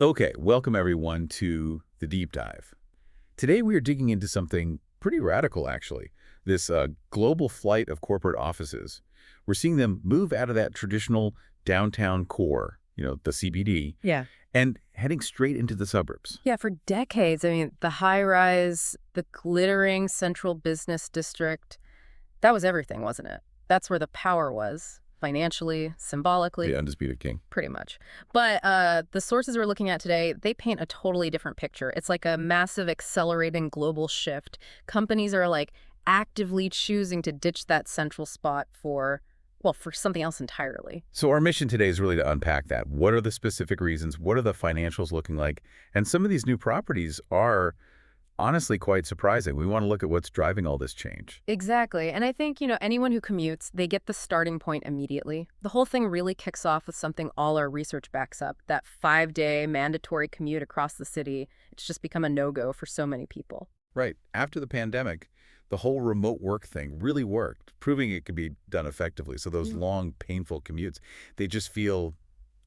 Okay, welcome everyone to the deep dive. Today we are digging into something pretty radical, actually. This global flight of corporate offices. We're seeing them move out of that traditional downtown core, the CBD, Yeah. and heading straight into the suburbs. Yeah, for decades. I mean, the high rise, the glittering central business district, that was everything, wasn't it? That's where the power was, financially, The symbolically, undisputed king. pretty much. But the sources we're looking at today, they paint a totally different picture. It's like a massive accelerating global shift. Companies are like actively choosing to ditch that central spot for something else entirely. So our mission today is really to unpack that. What are the specific reasons? What are the financials looking like? And some of these new properties are honestly quite surprising. We want to look at what's driving all this change. Exactly. And I think, anyone who commutes, they get the starting point immediately. The whole thing really kicks off with something all our research backs up, that 5-day mandatory commute across the city. It's just become a no-go for so many people. Right. After the pandemic, the whole remote work thing really worked, proving it could be done effectively. So those long, painful commutes, they just feel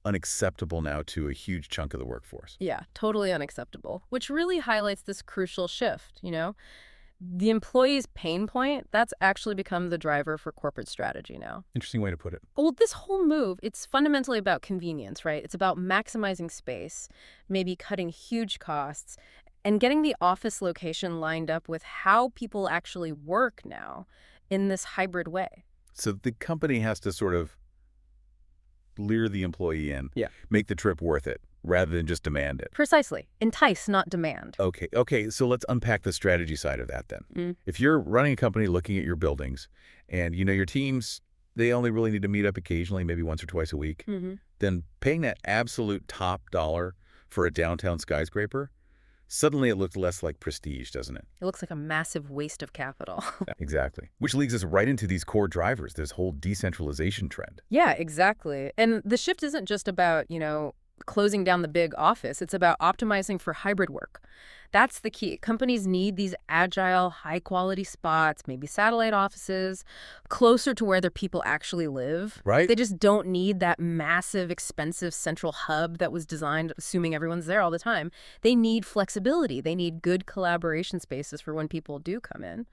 unacceptable now to a huge chunk of the workforce. Yeah, totally unacceptable, which really highlights this crucial shift. The employee's pain point, that's actually become the driver for corporate strategy now. Interesting way to put it. Well, this whole move, it's fundamentally about convenience, right? It's about maximizing space, maybe cutting huge costs, and getting the office location lined up with how people actually work now in this hybrid way. So the company has to sort of lure the employee in, Yeah. make the trip worth it, rather than just demand it. Precisely. Entice, not demand. Okay, so let's unpack the strategy side of that then. If you're running a company looking at your buildings and your teams, they only really need to meet up occasionally, maybe once or twice a week, then paying that absolute top dollar for a downtown skyscraper, suddenly it looks less like prestige, doesn't it? It looks like a massive waste of capital. Exactly. Which leads us right into these core drivers, this whole decentralization trend. Yeah, exactly. And the shift isn't just about, closing down the big office. It's about optimizing for hybrid work. That's the key. Companies need these agile, high-quality spots, maybe satellite offices, closer to where their people actually live. Right. They just don't need that massive, expensive central hub that was designed assuming everyone's there all the time. They need flexibility. They need good collaboration spaces for when people do come in.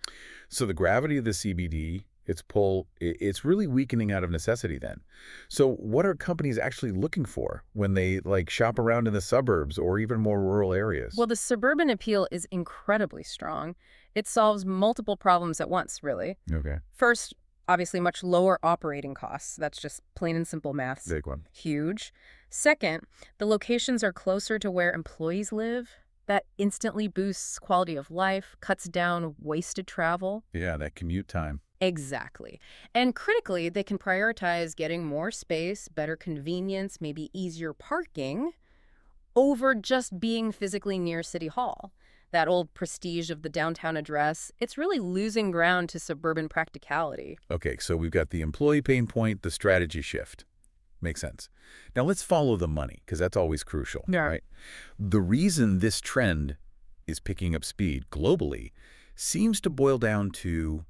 So the gravity of the CBD, its pull, it's really weakening out of necessity then. So what are companies actually looking for when they shop around in the suburbs or even more rural areas? Well, the suburban appeal is incredibly strong. It solves multiple problems at once, really. Okay, First, obviously much lower operating costs. That's just plain and simple maths. big one. Huge. Second, the locations are closer to where employees live. That instantly boosts quality of life, cuts down wasted travel. Yeah, that commute time. Exactly. And critically, they can prioritize getting more space, better convenience, maybe easier parking, over just being physically near City Hall. That old prestige of the downtown address, it's really losing ground to suburban practicality. Okay, so we've got the employee pain point, the strategy shift. Makes sense. Now let's follow the money, because that's always crucial, Yeah. right? The reason this trend is picking up speed globally seems to boil down to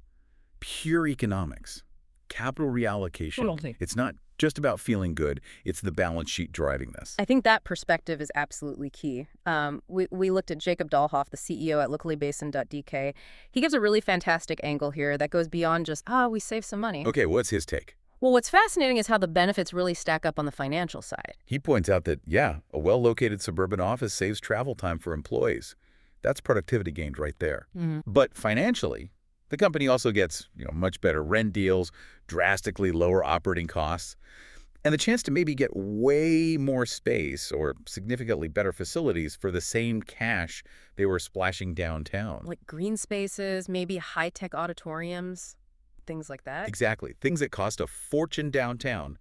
pure economics, capital reallocation. Totally. It's not just about feeling good. It's the balance sheet driving this. I think that perspective is absolutely key. We looked at Jacob Dahlhoff, the CEO at locallybasin.dk. He gives a really fantastic angle here that goes beyond just, we save some money. Okay, what's his take? Well, what's fascinating is how the benefits really stack up on the financial side. He points out that, yeah, a well-located suburban office saves travel time for employees. That's productivity gained right there. But financially, the company also gets, much better rent deals, drastically lower operating costs, and the chance to maybe get way more space or significantly better facilities for the same cash they were splashing downtown. Like green spaces, maybe high-tech auditoriums, things like that. Exactly. Things that cost a fortune downtown,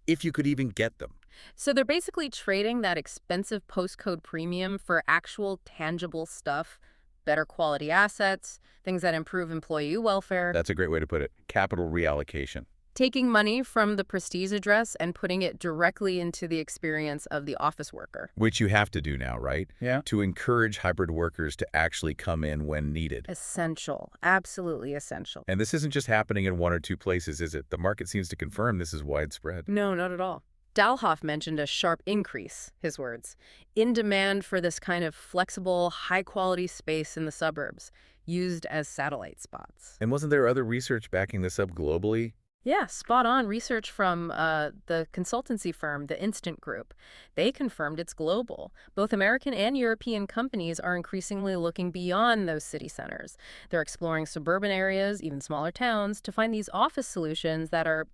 if you could even get them. So they're basically trading that expensive postcode premium for actual tangible stuff, better quality assets, things that improve employee welfare. That's a great way to put it. Capital reallocation. Taking money from the prestige address and putting it directly into the experience of the office worker. Which you have to do now, right? Yeah. To encourage hybrid workers to actually come in when needed. Essential. Absolutely essential. And this isn't just happening in one or two places, is it? The market seems to confirm this is widespread. No, not at all. Dalhoff mentioned a sharp increase, his words, in demand for this kind of flexible, high-quality space in the suburbs, used as satellite spots. And wasn't there other research backing this up globally? Yeah, spot on research from the consultancy firm, the Instant Group. They confirmed it's global. Both American and European companies are increasingly looking beyond those city centers. They're exploring suburban areas, even smaller towns, to find these office solutions that are,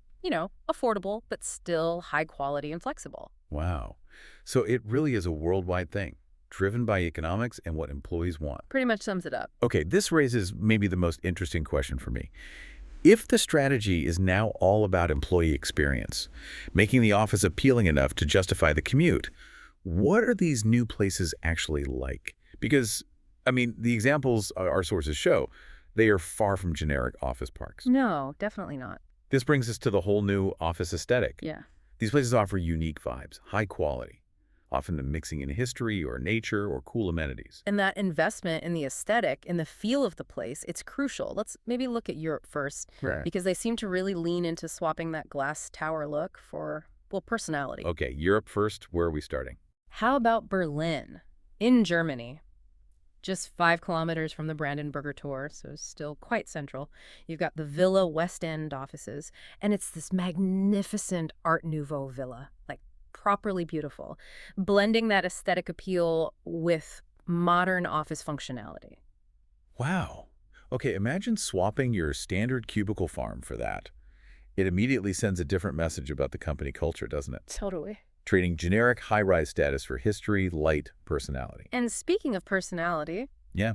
affordable, but still high quality and flexible. Wow. So it really is a worldwide thing, driven by economics and what employees want. Pretty much sums it up. Okay, this raises maybe the most interesting question for me. If the strategy is now all about employee experience, making the office appealing enough to justify the commute, what are these new places actually like? Because, the examples our sources show, they are far from generic office parks. No, definitely not. This brings us to the whole new office aesthetic. Yeah. These places offer unique vibes, high quality, often mixing in history or nature or cool amenities. And that investment in the aesthetic, in the feel of the place, it's crucial. Let's maybe look at Europe first, Right. because they seem to really lean into swapping that glass tower look for, personality. Okay, Europe first. Where are we starting? How about Berlin, in Germany? Just 5 kilometers from the Brandenburger Tor, so still quite central. You've got the Villa West End offices, and it's this magnificent Art Nouveau villa, like properly beautiful, blending that aesthetic appeal with modern office functionality. Wow. Okay, imagine swapping your standard cubicle farm for that. It immediately sends a different message about the company culture, doesn't it? Totally. Trading generic high-rise status for history, light, personality. And speaking of personality, Yeah,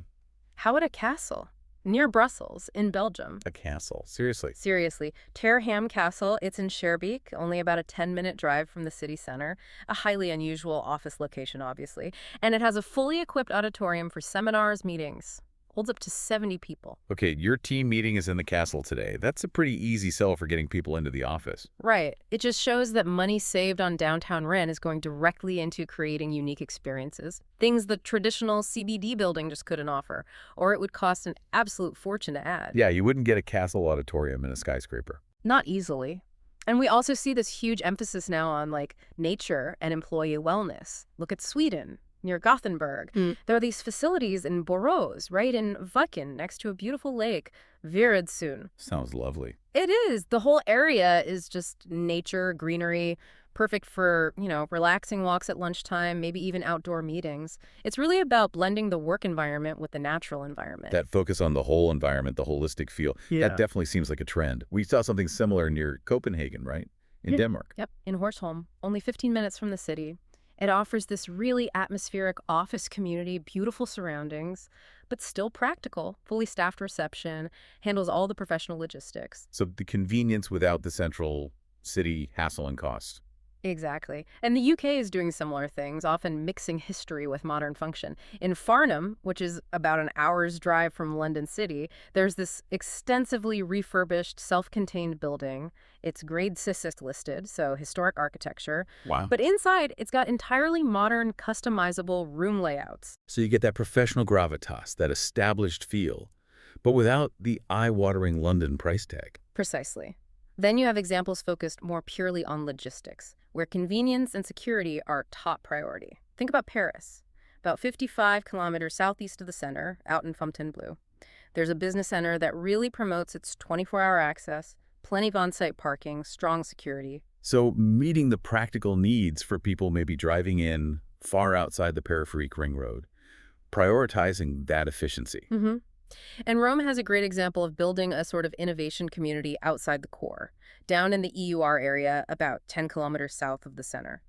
how about a castle near Brussels in Belgium? a castle. Seriously. Seriously, Terham Castle, it's in Schaerbeek, only about a 10-minute drive from the city center. A highly unusual office location, obviously. And it has a fully equipped auditorium for seminars, meetings. Holds up to 70 people. Okay, your team meeting is in the castle today. That's a pretty easy sell for getting people into the office. Right. It just shows that money saved on downtown rent is going directly into creating unique experiences. Things the traditional CBD building just couldn't offer, or it would cost an absolute fortune to add. Yeah, you wouldn't get a castle auditorium in a skyscraper. Not easily. And we also see this huge emphasis now on nature and employee wellness. Look at Sweden, near Gothenburg. There are these facilities in Borås, right in Vaken, next to a beautiful lake, Viridsund. Sounds lovely. It is. The whole area is just nature, greenery, perfect for, relaxing walks at lunchtime, maybe even outdoor meetings. It's really about blending the work environment with the natural environment. That focus on the whole environment, the holistic feel, that definitely seems like a trend. We saw something similar near Copenhagen, right? In Denmark. Yep, in Horsholm, only 15 minutes from the city. It offers this really atmospheric office community, beautiful surroundings, but still practical, fully staffed reception, handles all the professional logistics. So the convenience without the central city hassle and cost. Exactly. And the UK is doing similar things, often mixing history with modern function. In Farnham, which is about an hour's drive from London City, there's this extensively refurbished, self-contained building. It's Grade CISIS listed, so historic architecture. Wow. But inside, it's got entirely modern, customizable room layouts. So you get that professional gravitas, that established feel, but without the eye-watering London price tag. Precisely. Then you have examples focused more purely on logistics, where convenience and security are top priority. Think about Paris, about 55 kilometers southeast of the center, out in Fontainebleau. There's a business center that really promotes its 24-hour access, plenty of on-site parking, strong security. So meeting the practical needs for people maybe driving in far outside the peripheric ring road, prioritizing that efficiency. Mm-hmm. And Rome has a great example of building a sort of innovation community outside the core, down in the EUR area, about 10 kilometers south of the center.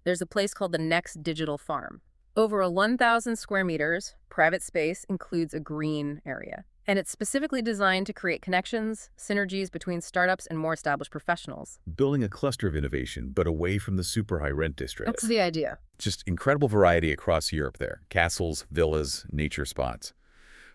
There's a place called the Next Digital Farm. Over a 1,000 square meters, private space includes a green area. And it's specifically designed to create connections, synergies between startups and more established professionals. Building a cluster of innovation, but away from the super high rent district. That's the idea. Just incredible variety across Europe there. Castles, villas, nature spots.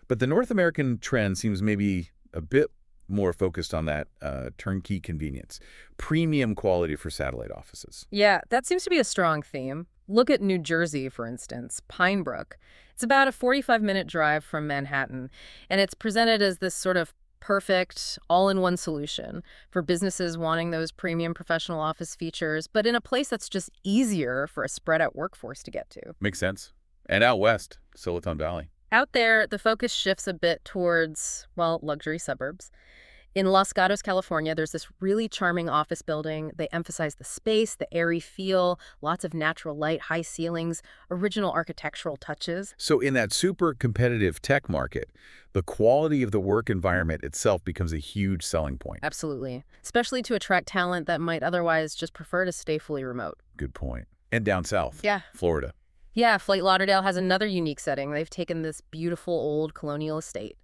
But the North American trend seems maybe a bit more focused on that turnkey convenience, premium quality for satellite offices. Yeah, that seems to be a strong theme. Look at New Jersey, for instance, Pinebrook. It's about a 45-minute drive from Manhattan, and it's presented as this sort of perfect, all-in-one solution for businesses wanting those premium professional office features, but in a place that's just easier for a spread-out workforce to get to. Makes sense. And out west, Silicon Valley. Out there, the focus shifts a bit towards, well, luxury suburbs. In Los Gatos, California, there's this really charming office building. They emphasize the space, the airy feel, lots of natural light, high ceilings, original architectural touches. So in that super competitive tech market, the quality of the work environment itself becomes a huge selling point. Absolutely. Especially to attract talent that might otherwise just prefer to stay fully remote. Good point. And down south, Yeah. Florida. Yeah, Fort Lauderdale has another unique setting. They've taken this beautiful old colonial estate,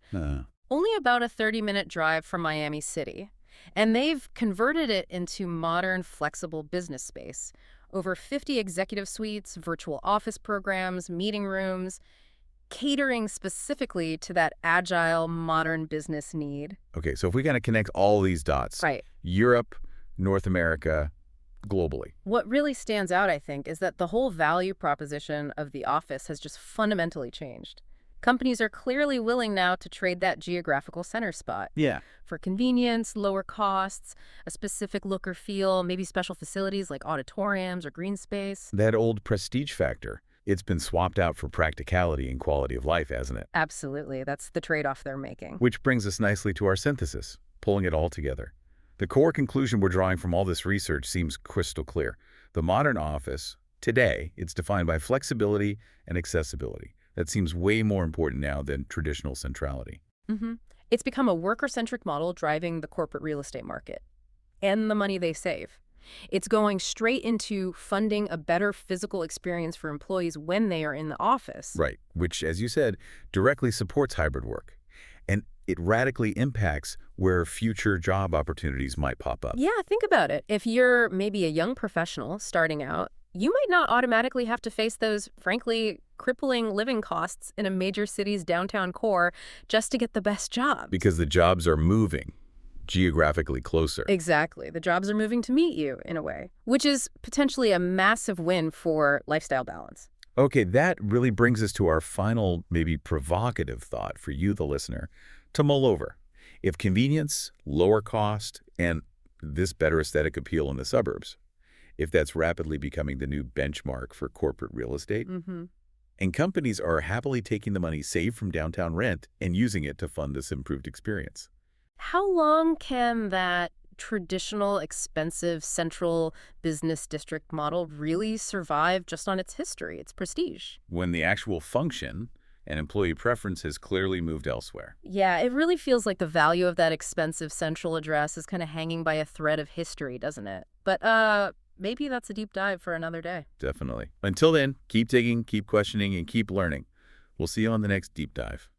only about a 30-minute drive from Miami City, and they've converted it into modern, flexible business space. Over 50 executive suites, virtual office programs, meeting rooms, catering specifically to that agile, modern business need. Okay, so if we kind of connect all these dots, Right. Europe, North America, globally. What really stands out, I think, is that the whole value proposition of the office has just fundamentally changed. Companies are clearly willing now to trade that geographical center spot Yeah. for convenience, lower costs, a specific look or feel, maybe special facilities like auditoriums or green space. That old prestige factor, it's been swapped out for practicality and quality of life, hasn't it? Absolutely. That's the trade-off they're making. Which brings us nicely to our synthesis, pulling it all together. The core conclusion we're drawing from all this research seems crystal clear. The modern office, today, it's defined by flexibility and accessibility. That seems way more important now than traditional centrality. It's become a worker-centric model driving the corporate real estate market and the money they save. It's going straight into funding a better physical experience for employees when they are in the office. Right, which, as you said, directly supports hybrid work. And it radically impacts where future job opportunities might pop up. Yeah, think about it. If you're maybe a young professional starting out, you might not automatically have to face those, frankly, crippling living costs in a major city's downtown core just to get the best job. Because the jobs are moving geographically closer. Exactly. The jobs are moving to meet you, in a way, which is potentially a massive win for lifestyle balance. Okay, that really brings us to our final, maybe provocative thought for you, the listener, to mull over. If convenience, lower cost, and this better aesthetic appeal in the suburbs, if that's rapidly becoming the new benchmark for corporate real estate, and companies are happily taking the money saved from downtown rent and using it to fund this improved experience. How long can that traditional, expensive, central business district model really survive just on its history, its prestige? When the actual function and employee preference has clearly moved elsewhere. Yeah, it really feels like the value of that expensive central address is kind of hanging by a thread of history, doesn't it? But maybe that's a deep dive for another day. Definitely. Until then, keep digging, keep questioning, and keep learning. We'll see you on the next deep dive.